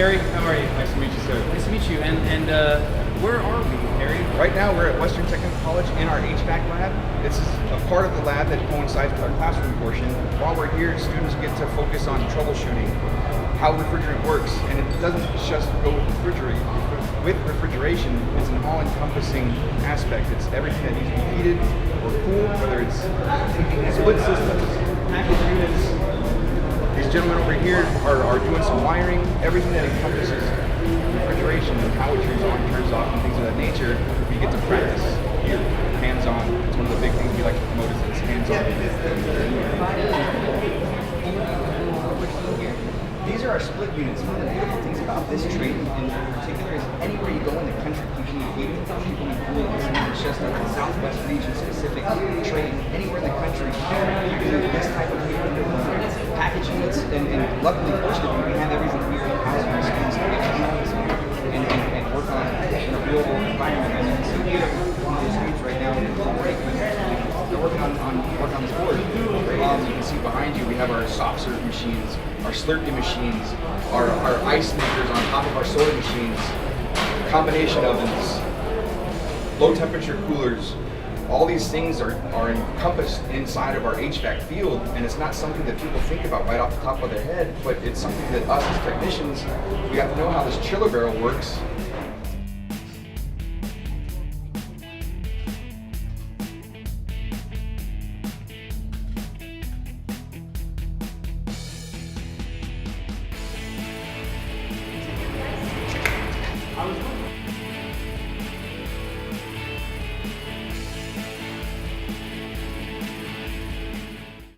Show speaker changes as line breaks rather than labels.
Harry. How are you?
Nice to meet you, sir.
Nice to meet you. And where are we, Harry?
Right now we're at Western Technical College in our HVAC lab. This is a part of the lab that coincides with our classroom portion. While we're here, students get to focus on troubleshooting, how refrigerant works, and it doesn't just go with refrigeration. It's an all-encompassing aspect. It's everything that needs to be heated or cooled, whether it's split systems, package units. These gentlemen over here are doing some wiring, everything that encompasses refrigeration and how it turns on, turns off, and things of that nature. We get to practice here, hands-on. It's one of the big things we like to promote is that it's hands-on. These are our split units. One of the beautiful things about this trade in particular is anywhere you go in the country, people need heating, people need cooling. It's not just a Southwest region specific trade. Anywhere in the country, you can do this type of package units, and luckily, fortunately, we have everything here in-house for students to get and work on in a real world environment. And you can see here, one of the students right now, they're working on this board. You can see behind you, we have our soft serve machines, our Slurpee machines, our ice makers on top of our soda machines, combination ovens, low temperature coolers. All these things are encompassed inside of our HVAC field, and it's not something that people think about right off the top of their head, but it's something that us as technicians, we have to know how this chiller barrel works